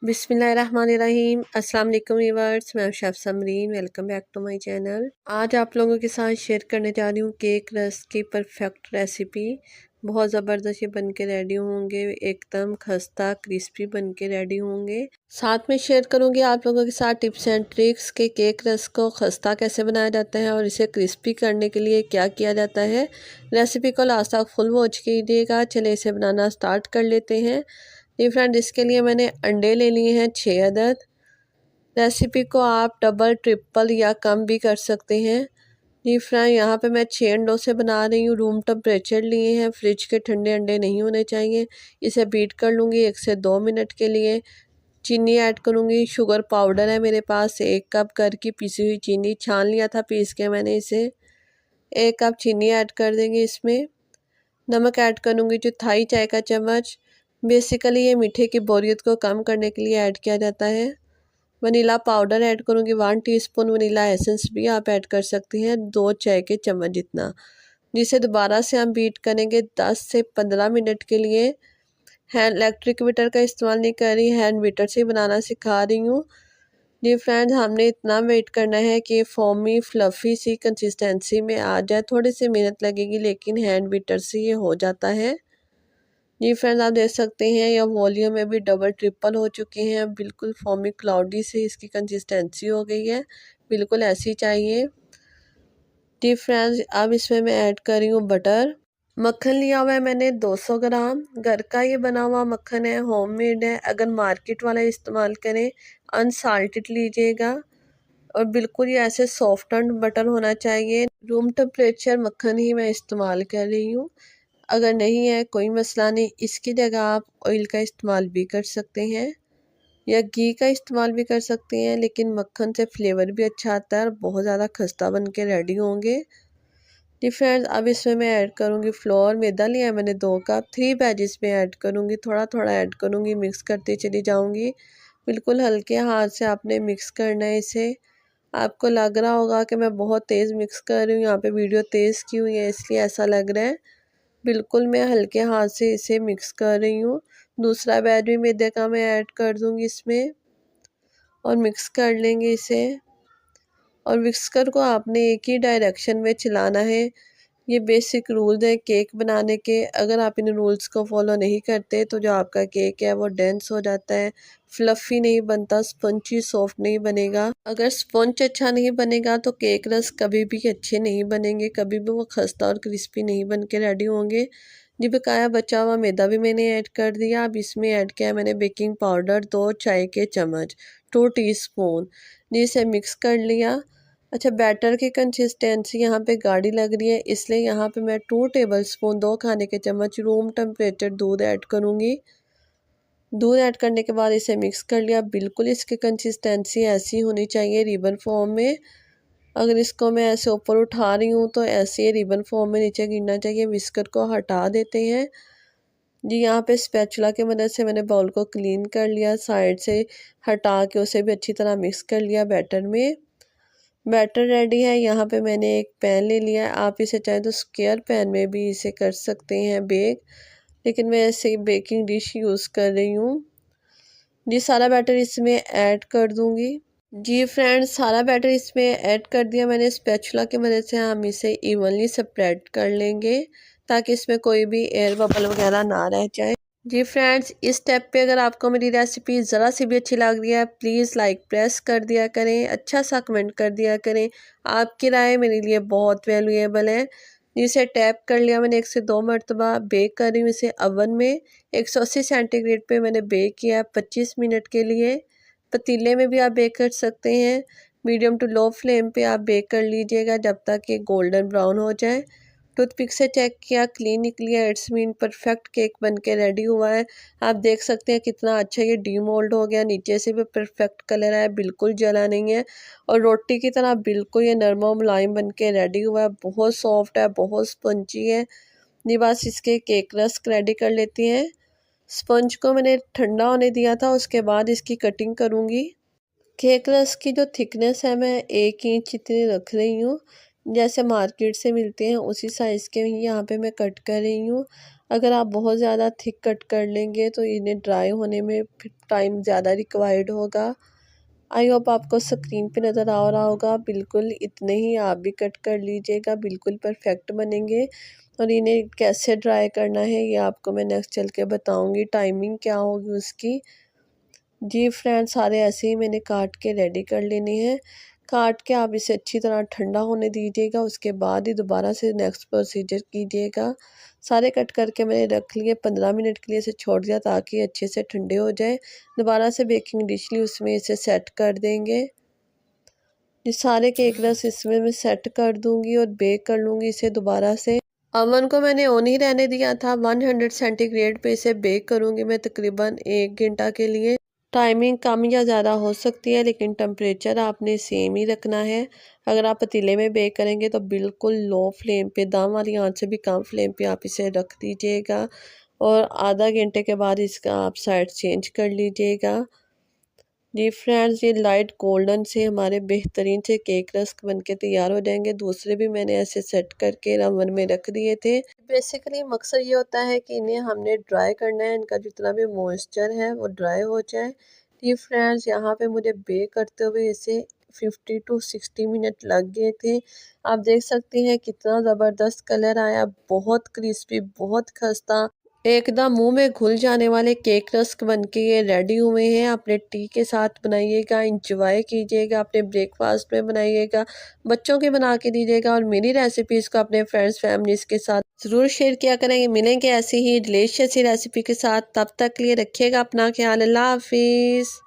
बिस्मिल्लाहिर्रहमानिर्रहीम। अस्सलाम वालेकुम व्यूअर्स, मैं chef Samreen. Welcome back to my channel. आज आप लोगों के साथ शेयर करने जा रही हूँ केक रस्क की परफेक्ट रेसिपी। बहुत ज़बरदस्त ये बन के रेडी होंगे, एकदम खस्ता क्रिस्पी बन के रेडी होंगे। साथ में शेयर करूँगी आप लोगों के साथ टिप्स एंड ट्रिक्स के केक रस्क को खस्ता कैसे बनाया जाता है और इसे क्रिस्पी करने के लिए क्या किया जाता है। रेसिपी को लास्ट तक फुल वॉच कीजिएगा। चलिए इसे बनाना स्टार्ट कर लेते हैं। जी फ्रेंड, इसके लिए मैंने अंडे ले लिए हैं 6 अदद। रेसिपी को आप डबल ट्रिपल या कम भी कर सकते हैं। जी फ्रेंड, यहाँ पे मैं 6 अंडों से बना रही हूँ। रूम टेम्परेचर लिए हैं, फ्रिज के ठंडे अंडे नहीं होने चाहिए। इसे बीट कर लूँगी 1 से 2 मिनट के लिए। चीनी ऐड करूँगी। शुगर पाउडर है मेरे पास 1 कप घर की पिसी हुई चीनी, छान लिया था पीस के मैंने इसे। 1 कप चीनी ऐड कर देंगे इसमें। नमक ऐड करूँगी चौथाई चाय का चम्मच। बेसिकली ये मीठे की बोरियत को कम करने के लिए ऐड किया जाता है। वनीला पाउडर ऐड करूँगी 1 टीस्पून। वनीला एसेंस भी आप ऐड कर सकती हैं 2 चाय के चम्मच जितना, जिसे दोबारा से हम बीट करेंगे 10 से 15 मिनट के लिए। हैंड इलेक्ट्रिक बीटर का इस्तेमाल नहीं कर रही, हैंड बीटर से बनाना सिखा रही हूँ। जी फ्रेंड्स, हमने इतना वेट करना है कि फॉर्मी फ्लफ़ी सी कंसिस्टेंसी में आ जाए। थोड़ी सी मेहनत लगेगी लेकिन हैंड बीटर से ये हो जाता है। जी फ्रेंड्स, आप देख सकते हैं यह वॉल्यूम में भी डबल ट्रिपल हो चुके हैं। बिल्कुल फॉर्मी क्लाउडी से इसकी कंसिस्टेंसी हो गई है, बिल्कुल ऐसी चाहिए। जी फ्रेंड्स, अब इसमें मैं ऐड कर रही हूँ बटर। मक्खन लिया हुआ है मैंने 200 ग्राम। घर का ये बना हुआ मक्खन है, होममेड है। अगर मार्केट वाला इस्तेमाल करें अनसाल्टेड लीजिएगा और बिल्कुल ही ऐसे सॉफ्ट बटर होना चाहिए। रूम टेम्परेचर मक्खन ही मैं इस्तेमाल कर रही हूँ। अगर नहीं है कोई मसला नहीं, इसकी जगह आप ऑयल का इस्तेमाल भी कर सकते हैं या घी का इस्तेमाल भी कर सकते हैं, लेकिन मक्खन से फ्लेवर भी अच्छा आता है और बहुत ज़्यादा खस्ता बन के रेडी होंगे। जी फ्रेंड्स, अब इसमें मैं ऐड करूँगी फ्लोर। मैदा लिया है मैंने 2 कप। 3 बैचेस में ऐड करूँगी, थोड़ा थोड़ा ऐड करूँगी, मिक्स करती चली जाऊँगी। बिल्कुल हल्के हाथ से आपने मिक्स करना है इसे। आपको लग रहा होगा कि मैं बहुत तेज़ मिक्स कर रही हूँ, यहाँ पे वीडियो तेज़ की हुई है इसलिए ऐसा लग रहा है। बिल्कुल मैं हल्के हाथ से इसे मिक्स कर रही हूँ। दूसरा बैच भी मैदे का मैं ऐड कर दूँगी इसमें और मिक्स कर लेंगे इसे। और विस्कर को आपने एक ही डायरेक्शन में चलाना है। ये बेसिक रूल्स हैं केक बनाने के। अगर आप इन रूल्स को फॉलो नहीं करते तो जो आपका केक है वो डेंस हो जाता है, फ्लफ़ी नहीं बनता, स्पंजी सॉफ्ट नहीं बनेगा। अगर स्पंज अच्छा नहीं बनेगा तो केक रस कभी भी अच्छे नहीं बनेंगे, कभी भी वो खस्ता और क्रिस्पी नहीं बन के रेडी होंगे। जी, बकाया बचा हुआ मैदा भी मैंने ऐड कर दिया। अब इसमें ऐड किया है मैंने बेकिंग पाउडर 2 चाय के चम्मच, 2 टीस्पून। जी, इसे मिक्स कर लिया। अच्छा, बैटर की कंसिस्टेंसी यहाँ पे गाढ़ी लग रही है, इसलिए यहाँ पे मैं 2 टेबलस्पून 2 खाने के चम्मच रूम टेम्परेचर दूध ऐड करूँगी। दूध ऐड करने के बाद इसे मिक्स कर लिया। बिल्कुल इसकी कंसिस्टेंसी ऐसी होनी चाहिए रिबन फॉर्म में। अगर इसको मैं ऐसे ऊपर उठा रही हूँ तो ऐसे रिबन फॉर्म में नीचे गिरना चाहिए। विस्कर को हटा देते हैं। जी, यहाँ पे स्पैचुला की मदद से मैंने बाउल को क्लीन कर लिया, साइड से हटा के उसे भी अच्छी तरह मिक्स कर लिया बैटर में। बैटर रेडी है। यहाँ पे मैंने एक पैन ले लिया है। आप इसे चाहे तो स्क्वायर पैन में भी इसे कर सकते हैं बेक, लेकिन मैं ऐसे बेकिंग डिश यूज़ कर रही हूँ। जी, सारा बैटर इसमें ऐड कर दूँगी। जी फ्रेंड्स, सारा बैटर इसमें ऐड कर दिया मैंने। स्पैचुला की मदद से हम इसे इवनली स्प्रेड कर लेंगे ताकि इसमें कोई भी एयर बबल वगैरह ना रह जाए। जी फ्रेंड्स, इस स्टेप पे अगर आपको मेरी रेसिपी ज़रा सी भी अच्छी लग रही है प्लीज़ लाइक प्रेस कर दिया करें, अच्छा सा कमेंट कर दिया करें। आपकी राय मेरे लिए बहुत वैल्यूएबल है। इसे टैप कर लिया मैंने 1 से 2 मरतबा। बेक कर रही हूँ इसे ओवन में 180 सेंटीग्रेड पे मैंने बेक किया 25 मिनट के लिए। पतीले में भी आप बेक कर सकते हैं। मीडियम टू लो फ्लेम पे आप बेक कर लीजिएगा जब तक ये गोल्डन ब्राउन हो जाए। टूथपिक से चेक किया, क्लीन निकली है। इट्स मीन परफेक्ट केक बन के रेडी हुआ है। आप देख सकते हैं कितना अच्छा ये डीमोल्ड हो गया, नीचे से भी परफेक्ट कलर है, बिल्कुल जला नहीं है और रोटी की तरह बिल्कुल ये नरम और मुलायम बन के रेडी हुआ है। बहुत सॉफ्ट है, बहुत स्पंजी है। ये बस इसके केक रस्क रेडी कर लेती हैं। स्पंज को मैंने ठंडा होने दिया था, उसके बाद इसकी कटिंग करूँगी। केक रस्क की जो थिकनेस है मैं 1 इंच इतनी रख रही हूँ, जैसे मार्केट से मिलते हैं उसी साइज़ के यहाँ पे मैं कट कर रही हूँ। अगर आप बहुत ज़्यादा थिक कट कर लेंगे तो इन्हें ड्राई होने में फिर टाइम ज़्यादा रिक्वायर्ड होगा। आई होप आपको स्क्रीन पे नज़र आ रहा होगा, बिल्कुल इतने ही आप भी कट कर लीजिएगा, बिल्कुल परफेक्ट बनेंगे। और इन्हें कैसे ड्राई करना है ये आपको मैं नेक्स्ट चल के बताऊँगी, टाइमिंग क्या होगी उसकी। जी फ्रेंड्स, सारे ऐसे ही मैंने काट के रेडी कर लेने हैं। काट के आप इसे अच्छी तरह ठंडा होने दीजिएगा, उसके बाद ही दोबारा से नेक्स्ट प्रोसीजर कीजिएगा। सारे कट करके मैंने रख लिए, 15 मिनट के लिए इसे छोड़ दिया ताकि अच्छे से ठंडे हो जाए। दोबारा से बेकिंग डिश ली, उसमें इसे सेट कर देंगे। ये सारे केक रस इसमें मैं सेट कर दूंगी और बेक कर लूँगी इसे दोबारा से। अवन को मैंने ऑन ही रहने दिया था, 100 सेंटीग्रेड पे इसे बेक करूँगी मैं तकरीबन 1 घंटा के लिए। टाइमिंग कम या ज़्यादा हो सकती है लेकिन टेम्परेचर आपने सेम ही रखना है। अगर आप पतीले में बेक करेंगे तो बिल्कुल लो फ्लेम पे, दम वाली आंच से भी कम फ्लेम पे आप इसे रख दीजिएगा और आधा घंटे के बाद इसका आप साइड चेंज कर लीजिएगा। जी फ्रेंड्स, ये लाइट गोल्डन से हमारे बेहतरीन से केक रस्क बनके तैयार हो जाएंगे। दूसरे भी मैंने ऐसे सेट करके ओवन में रख दिए थे। बेसिकली मकसद ये होता है कि इन्हें हमने ड्राई करना है, इनका जितना भी मॉइस्चर है वो ड्राई हो जाए। जी फ्रेंड्स, यहाँ पे मुझे बेक करते हुए इसे 50 टू 60 मिनट लग गए थे। आप देख सकते हैं कितना ज़बरदस्त कलर आया, बहुत क्रिस्पी, बहुत खस्ता, एकदम मुंह में घुल जाने वाले केक रस्क बनके ये रेडी हुए हैं। अपने टी के साथ बनाइएगा, इंजॉय कीजिएगा, अपने ब्रेकफास्ट में बनाइएगा, बच्चों के बना के दीजिएगा और मेरी रेसिपीज़ को अपने फ्रेंड्स फैमिलीज़ के साथ ज़रूर शेयर किया करेंगे। मिलेंगे ऐसी ही डिलीशियस रेसिपी के साथ, तब तक के लिए रखिएगा अपना ख्याल। अल्लाह हाफिज़।